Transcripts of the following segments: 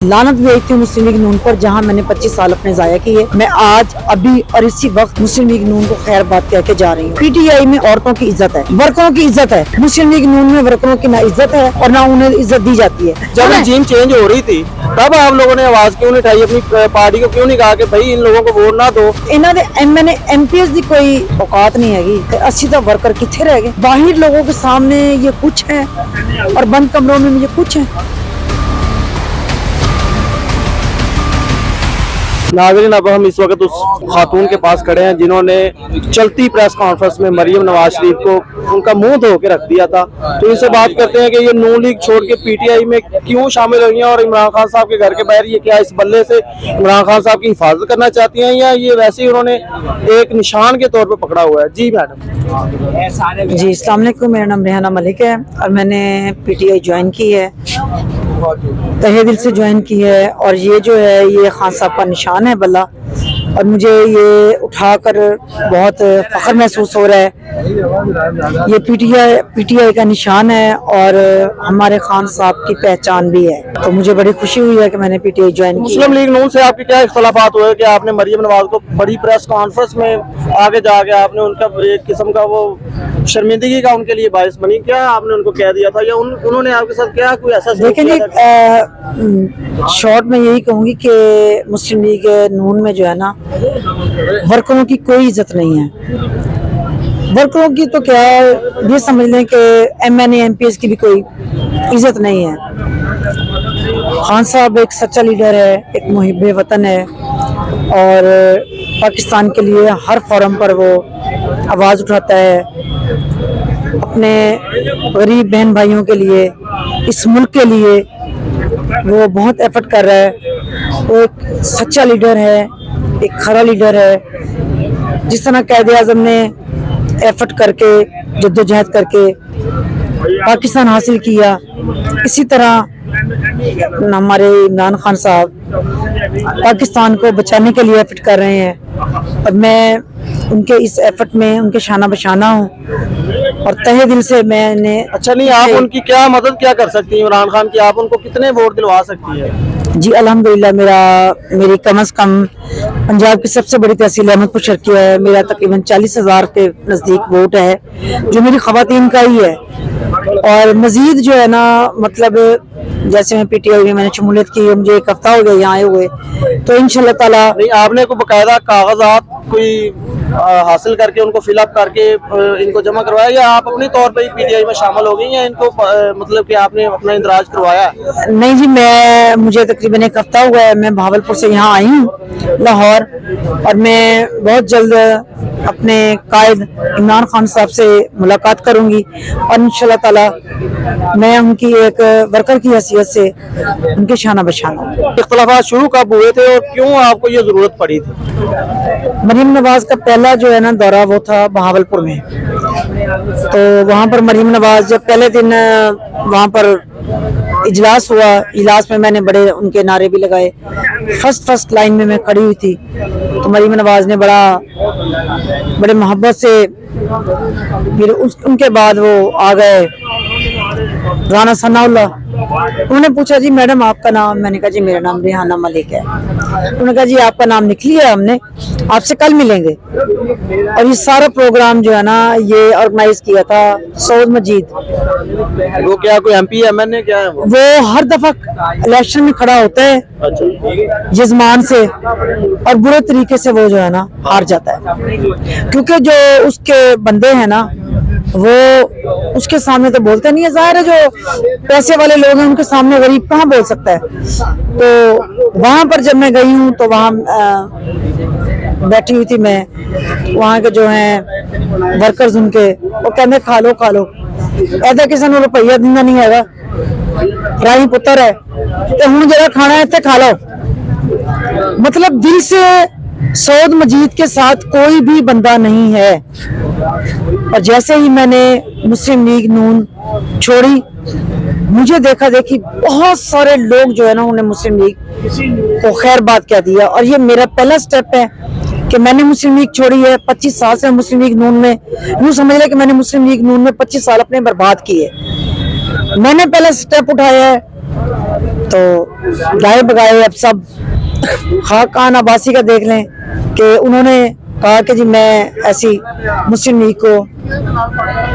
लानत भेजती हूँ मुस्लिम लीग नून पर, जहाँ मैंने 25 साल अपने जाया किए। मैं आज अभी और इसी वक्त मुस्लिम लीग नून को खैर बात कह के जा रही हूँ। पीटीआई में औरतों की इज्जत है, वर्करों की इज्जत है, मुस्लिम लीग नून में वर्करों की ना इज्जत है और ना उन्हें इज्जत दी जाती है। जब रजीम चेंज हो रही थी तब आप लोगों ने आवाज क्यों नहीं उठाई, अपनी पार्टी को क्यों नहीं कहा कि भाई इन लोगों को वोट ना दो? इन्होंने मैंने MPS की कोई औकात नहीं हैगी। अस्सी तो वर्कर किथे रह गए, बाहर लोगों के सामने ये कुछ है और बंद कमरों में ये कुछ है। नाज़रीन, अब हम इस वक्त उस खातून के पास खड़े हैं जिन्होंने चलती प्रेस कॉन्फ्रेंस में मरियम नवाज शरीफ को उनका मुंह धो के रख दिया था। तो इनसे बात करते हैं कि ये नून लीग छोड़ के पीटीआई में क्यों शामिल हुई हैं और इमरान खान साहब के घर के बाहर ये क्या इस बल्ले से इमरान खान साहब की हिफाजत करना चाहती हैं या ये वैसे ही उन्होंने एक निशान के तौर पर पकड़ा हुआ है? जी मैडम। जी अस्सलाम वालेकुम, मेरा नाम रेहाना मलिक है और मैंने पीटीआई ज्वाइन की है, तहे दिल से ज्वाइन की है। और ये जो है ये खान साहब का निशान है बल्ला, और मुझे ये उठाकर बहुत फख्र महसूस हो रहा है। ये पीटीआई का निशान है और हमारे खान साहब की पहचान भी है, तो मुझे बड़ी खुशी हुई है कि मैंने पीटीआई ज्वाइन की। मुस्लिम लीग नून से आपके क्या इख्तलाफात हुए कि आपने मरियम नवाज को बड़ी प्रेस कॉन्फ्रेंस में आगे जाके आपने उनका एक किस्म का वो शर्मिंदगी का उनके लिए बायस बनी? क्या आपने उनको कह दिया था या उन्होंने आपके साथ क्या कोई ऐसा? देखिए शॉर्ट में यही कहूंगी कि मुस्लिम लीग नून में जो है ना वर्करों की कोई इज्जत नहीं है। वर्करों की तो क्या है, ये समझ लें कि MNA MPS की भी कोई इज्जत नहीं है। खान साहब एक सच्चा लीडर है, एक मुहिब्बे वतन है और पाकिस्तान के लिए हर फोरम पर वो आवाज़ उठाता है, अपने गरीब बहन भाइयों के लिए, इस मुल्क के लिए वो बहुत एफर्ट कर रहा है। वो एक सच्चा लीडर है, एक खरा लीडर है। जिस तरह कायदे आज़म ने एफर्ट करके जद्दोजहद करके पाकिस्तान हासिल किया, इसी तरह हमारे इमरान खान साहब पाकिस्तान को बचाने के लिए एफर्ट कर रहे हैं और मैं उनके इस एफर्ट में उनके शाना बशाना हूँ और तहे दिल से मैंने। अच्छा, नहीं आप उनकी क्या मदद क्या कर सकती हैं इमरान खान की? आप उनको कितने वोट दिलवा सकती हैं? जी अल्हम्दुलिल्लाह, मेरी कम से कम पंजाब की सबसे बड़ी तहसील अहमदपुर शर्किया है। मेरा तकरीबन 40,000 के नज़दीक वोट है जो मेरी खवातीन का ही है। और मजीद जो है ना, मतलब जैसे मैं पीटीआई में मैंने शमूलियत की, मुझे एक हफ्ता हो गया यहाँ आए हुए, तो इंशाल्लाह ताला। नहीं, आपने को बकायदा कागजात कोई हासिल करके उनको फिलअप करके इनको जमा करवाया या आप अपने तौर पे ही पीटीआई में शामिल हो गई या इनको मतलब कि आपने अपना इंदराज करवाया? नहीं जी, मुझे तकरीबन एक हफ्ता हुआ है, मैं भावलपुर से यहाँ आई हूँ लाहौर, और मैं बहुत जल्द अपने कायद इमरान खान साहब से मुलाकात करूंगी और इंशाल्लाह ताला मैं उनकी एक वर्कर की हैसियत से उनके शाना बशाना। इख्तलाफात शुरू कब हुए थे और क्यों आपको ये जरूरत पड़ी थी? मरियम नवाज का पहला जो है ना दौरा वो था बहावलपुर में, तो वहाँ पर मरियम नवाज जब पहले दिन वहाँ पर इजलास हुआ, इजलास में मैंने बड़े उनके नारे भी लगाए। फर्स्ट लाइन में मैं खड़ी हुई थी, तो मरियम नवाज ने बड़े मोहब्बत से, फिर उनके बाद वो आ गए राना सनाउल्लाह। उन्होंने पूछा जी मैडम आपका नाम? मैंने कहा जी मेरा नाम रेहाना मलिक है। उन्होंने कहा जी आपका नाम लिख लिया हमने, आपसे कल मिलेंगे। और ये सारा प्रोग्राम जो है ना ये ऑर्गेनाइज किया था सऊद मजीद। वो क्या कोई MP MNA क्या है? वो हर दफा इलेक्शन में खड़ा होता है यजमान से और बुरे तरीके से वो जो है ना हार जाता है, क्योंकि जो उसके बंदे हैं ना वो उसके सामने तो बोलते नहीं है। जाहिर है जो पैसे वाले लोग हैं उनके सामने गरीब कहाँ बोल सकता है। तो वहां पर जब मैं गई हूँ तो वहां बैठी हुई थी मैं, वहां के जो हैं वर्कर्स उनके वो कहते खा लो ऐसा किसी ने रुपया दिना नहीं है, राही पुत्र है तो हूँ जरा खाना है इतने खा लो। मतलब दिल से सऊद मजीद के साथ कोई भी बंदा नहीं है। और जैसे ही मैंने मुस्लिम लीग नून छोड़ी, मुझे देखा देखी बहुत सारे लोग जो है ना उन्हें मुस्लिम लीग को खैर बात कह दिया। और ये मेरा पहला स्टेप है कि मैंने मुस्लिम लीग छोड़ी है। 25 साल से मुस्लिम लीग नून में, यूँ समझ लें कि मैंने मुस्लिम लीग नून में 25 साल अपने बर्बाद किए। मैंने पहला स्टेप उठाया है तो गाए बगाए अब सब खाकान अब्बासी का देख लें कि उन्होंने कहा कि जी मैं ऐसी मुस्लिम लीग को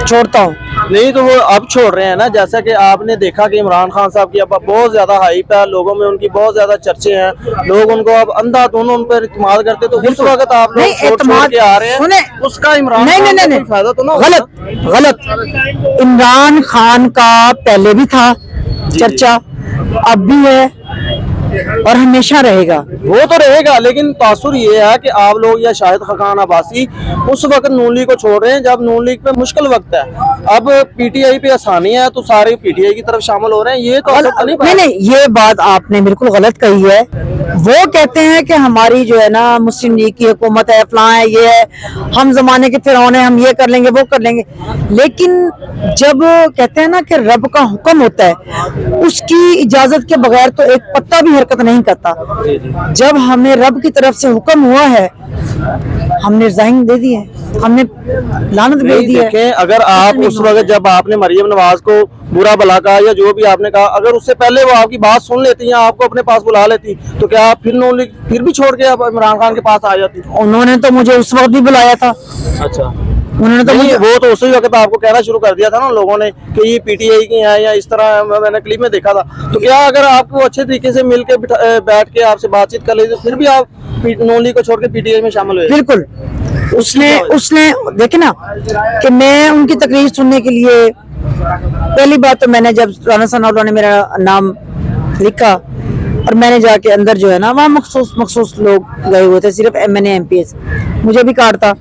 छोड़ता हूँ। नहीं तो वो अब छोड़ रहे हैं ना, जैसा कि आपने देखा कि इमरान खान साहब की अब बहुत ज्यादा हाइप है, लोगों में उनकी बहुत ज्यादा चर्चे हैं, लोग उनको अब अंधाधुंध उन पर इत्मीनान करते, तो उस वक्त आप लोग छोड़ के आ रहे हैं, सुने, उसका इमरान नहीं खान नहीं को नहीं कोई फायदा तो ना गलत गलत। इमरान खान का पहले भी था चर्चा, अब भी है और हमेशा रहेगा। वो तो रहेगा, लेकिन तासुर ये है कि आप लोग या शाहिद खाकान अब्बासी उस वक्त नून लीग को छोड़ रहे हैं जब नून लीग पे मुश्किल वक्त है। अब पीटीआई पे आसानी है तो सारे पीटीआई की तरफ शामिल हो रहे हैं, ये तो नहीं नहीं, ये बात आपने बिल्कुल गलत कही है। वो कहते हैं कि हमारी जो है ना मुस्लिम लीग की हुकूमत है, फलां है, ये है, हम जमाने के फिरौन है, हम ये कर लेंगे वो कर लेंगे। लेकिन जब कहते हैं ना कि रब का हुक्म होता है, उसकी इजाजत के बगैर तो एक पत्ता भी हरकत नहीं करता। जब हमें रब की तरफ से हुक्म हुआ है, हमने रिजाइन दे दी है, हमने लानत भेज दी है। अगर आप उस वक्त जब आपने मरियम नवाज को बुरा भला कहा या जो भी आपने कहा, अगर उससे पहले वो आपकी बात सुन लेती या आपको अपने पास बुला लेती, तो क्या आप फिर नून लीग फिर भी छोड़ के आप इमरान खान के पास आ जाती? उन्होंने तो मुझे उस वक्त भी बुलाया था। अच्छा, उन्होंने तो मुझे वो तो उसी वक्त आपको कहना शुरू कर दिया था ना लोगों ने कि ये पीटीआई की है या इस तरह, मैंने क्लिप में देखा था। तो क्या अगर आपको अच्छे तरीके से मिल के बैठ के आपसे बातचीत कर लेते, फिर भी आप नून लीग को छोड़ के पीटीआई में शामिल हुए? बिल्कुल। उसने देखे ना कि मैं उनकी तकरीर सुनने के लिए, पहली बात तो मैंने जब राना सनाउल्लाह ने मेरा नाम लिखा और मैंने जाके अंदर जो है ना वहाँ मखसूस लोग गए हुए थे, सिर्फ MNA MPs, मुझे भी कार्ड था।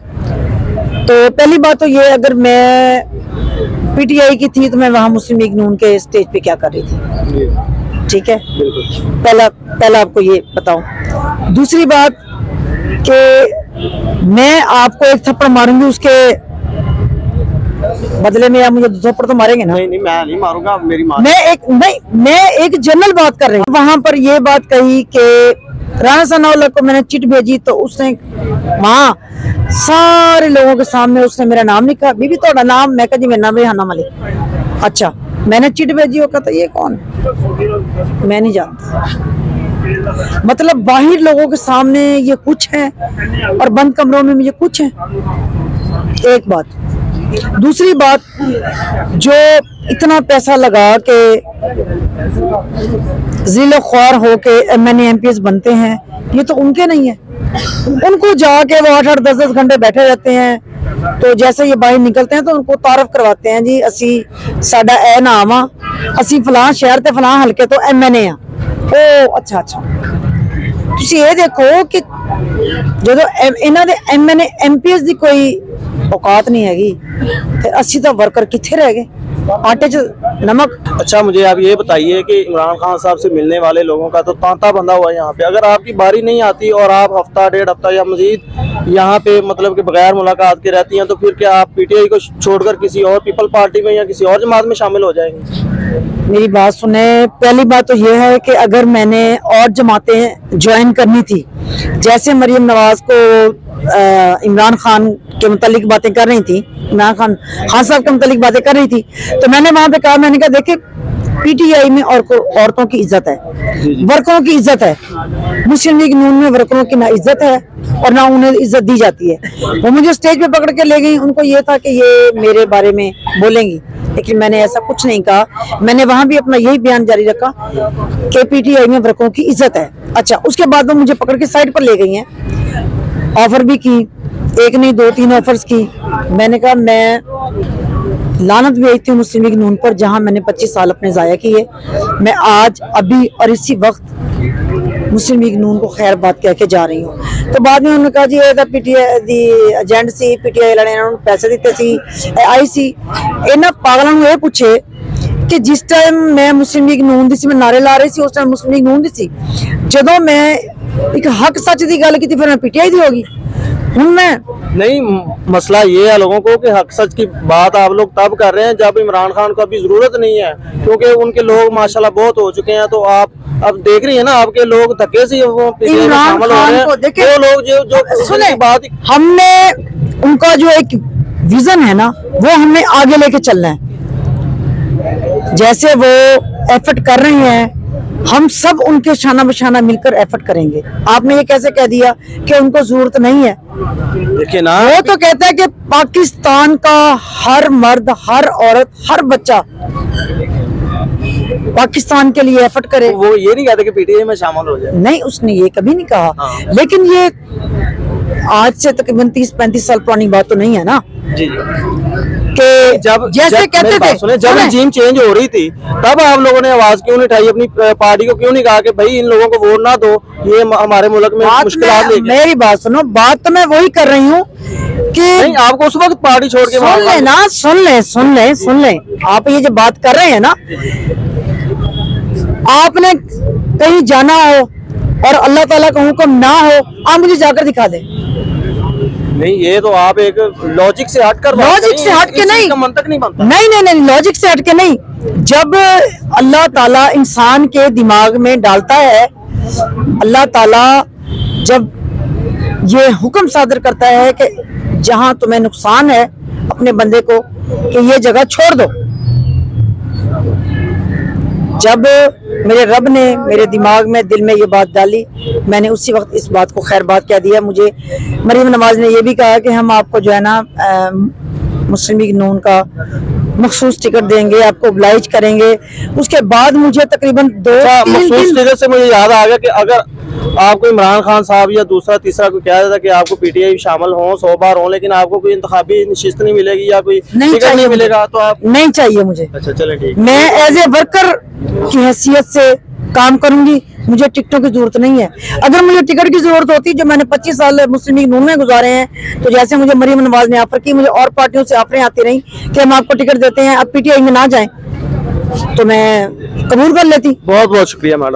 तो पहली बात तो ये, अगर मैं पीटीआई की थी तो मैं वहाँ मुस्लिम लीग नून के स्टेज पे क्या कर रही थी? ठीक है, पहला आपको ये बताऊं। दूसरी बात कि मैं आपको एक थप्पड़ मारूंगी, उसके बदले में आप मुझे दो थप्पड़ तो मारेंगे ना? नहीं मैं नहीं मारूंगा, मेरी माँ। मैं एक जनरल बात कर रही हूँ। वहां पर ये बात कही कि राना सनाउल्लाह को मैंने चिट भेजी तो उसने वहाँ सारे लोगों के सामने उसने मेरा नाम लिखा, बीबी तोड़ा नाम, मैं कहा जी मेरा नाम रेहाना मलिक। अच्छा, मैंने चिट भेजी, वो कहता ये कौन है, मैं नहीं जानता। मतलब बाहर लोगों के सामने ये कुछ है और बंद कमरों में ये कुछ है। एक बात। दूसरी बात, जो इतना पैसा लगा के जिले ख्वार हो के MNA MPs बनते हैं, ये तो उनके नहीं है। उनको जाके वो 8-8 10-10 घंटे बैठे रहते हैं, तो जैसे ये बाहर निकलते हैं तो उनको तारफ करवाते हैं, जी असी साडा ए नाम आ, असी फलां शहर ते फलां हल्के तो MNA आ। ओ अच्छा, तुसी ये देखो कि ਜਦੋਂ ਇਹਨਾਂ ਦੇ MNA MPs ਦੀ ਕੋਈ औकात नहीं हैगी, ਤੇ ਅਸੀਂ ਤਾਂ वर्कर किथे रह गए, आटे च नमक। अच्छा, मुझे आप ये बताइए कि इमरान खान साहब से मिलने वाले लोगों का तो तांता बंधा हुआ है यहाँ पे। अगर आपकी बारी नहीं आती और आप हफ्ता 1.5 हफ्ता या मजीद यहाँ पे मतलब कि बगैर मुलाकात के रहती हैं, तो फिर क्या आप पीटीआई को छोड़कर किसी और पीपल पार्टी में या किसी और जमात में शामिल हो जाएंगे? मेरी बात सुने, पहली बात तो यह है कि अगर मैंने और जमातें ज्वाइन करनी थी, जैसे मरियम नवाज को इमरान खान के मुतालिक बातें कर रही थी, इमरान खान साहब के मुतालिक बातें कर रही थी, तो मैंने वहां पे कहा, मैंने कहा देखिए पीटीआई में औरतों की इज्जत है, वर्करों की इज्जत है, मुस्लिम लीग नून में वर्करों की ना इज्जत है और ना उन्हें इज्जत दी जाती है। वो मुझे स्टेज पे पकड़ के ले गई, उनको ये था कि ये मेरे बारे में बोलेंगी, लेकिन मैंने ऐसा कुछ नहीं कहा। मैंने वहां भी अपना यही बयान जारी रखा कि पीटीआई में वर्करों की इज्जत है। अच्छा, उसके बाद वो मुझे पकड़ के साइड पर ले गई हैं, ऑफर भी की, एक नहीं 2-3 ऑफर्स की। मैंने कहा मैं लानत भेजती हूँ मुस्लिम लीग नून पर, जहां मैंने 25 साल अपने जाया किए। मैं आज अभी और इसी वक्त मुस्लिम लीग नून को खैर बात कह के जा रही हूँ। तो बाद में उन्होंने कहा जी ये पीटीआई दी एजेंट सी, पीटीआई वाले ने पैसे दिते सी, आई सी। इन्हां पागलों को ये पूछे कि जिस टाइम मैं मुस्लिम लीग नून दी सी, मैं नारे ला रही सी, उस टाइम मुस्लिम लीग नून दी सी। जदों मैं एक हक सच की गल की फिर मैं पीटीआई दी होगी। नहीं, मसला ये है लोगों को कि हक सच की बात आप लोग तब कर रहे हैं जब इमरान खान को अभी जरूरत नहीं है, क्योंकि उनके लोग माशाल्लाह बहुत हो चुके हैं। तो आप अब देख रही है ना, आपके लोग धक्के से वो इमरान खान को देखे, वो लोग जो सुने बात, हमने उनका जो एक विजन है ना, वो हमने आगे लेके चलना है। जैसे वो एफर्ट कर रहे हैं, हम सब उनके शाना बशाना मिलकर एफर्ट करेंगे। आपने ये कैसे कह दिया कि उनको जरूरत नहीं है? देखिए ना, वो तो कहता है कि पाकिस्तान का हर मर्द, हर औरत, हर बच्चा पाकिस्तान के लिए एफर्ट करे। वो ये नहीं कहते कि पीटीआई में शामिल हो जाए। नहीं, उसने ये कभी नहीं कहा। हाँ। लेकिन ये आज से तकरीबन 30-35 साल पुरानी बात तो नहीं है ना, जी कि जब जैसे मेरी कहते बात थे सुने, जब सुने, रजीम चेंज हो रही थी तब आप लोगों ने आवाज क्यों नहीं उठाई? अपनी पार्टी को क्यों नहीं कहा कि भाई इन लोगों को वोट ना दो, ये हमारे मुल्क में मुश्किलात लेके? मेरी बात सुनो, बात तो मैं वही कर रही हूँ कि नहीं, आपको उस वक्त पार्टी छोड़ के सुन ले ना, सुन ले। आप ये जो बात कर रहे हैं ना, आपने कहीं जाना हो और अल्लाह ताला का हुक्म ना हो, आप मुझे जाकर दिखा दें। नहीं, ये तो आप एक लॉजिक से हटकर बात लॉजिक करें, से हट के इस चीज नहीं, का मंतक नहीं बनता। नहीं, लॉजिक से हट के नहीं। जब अल्लाह ताला इंसान के दिमाग में डालता है, अल्लाह ताला जब ये हुक्म सादर करता है कि जहां तुम्हें नुकसान है अपने बंदे को कि ये जगह छोड़ दो, जब मेरे रब ने मेरे दिमाग में, दिल में ये बात डाली, मैंने उसी वक्त इस बात को खैर बात कह दिया। मुझे मरीम नवाज ने ये भी कहा कि हम आपको जो है ना मुस्लिम लीग नून का मखसूस टिकट देंगे, आपको oblige करेंगे। उसके बाद मुझे तकरीबन 2-3 मखसूस दिन, टिकट से मुझे याद आ गया कि अगर आपको इमरान खान साहब या दूसरा तीसरा कोई कह देता कि आपको पीटीआई शामिल हो 100 बार हो, लेकिन आपको कोई इंतखाबी नशिस्त नहीं मिलेगी या कोई नहीं टिकट चाहिए नहीं मुझे। मिलेगा, तो आप? नहीं चाहिए मुझे। अच्छा, चले ठीक। मैं एज ए वर्कर की हैसियत से काम करूंगी, मुझे टिकटों की जरूरत नहीं है। अगर मुझे टिकट की जरूरत होती, जो मैंने 25 साल मुस्लिम लीग नून में गुजारे हैं, तो जैसे मुझे मरीम नवाज ने ऑफर की, मुझे और पार्टियों से ऑफरें आती रही कि हम आपको टिकट देते हैं, अब पीटीआई में ना जाएं, तो मैं कबूल कर लेती। बहुत बहुत शुक्रिया मैडम।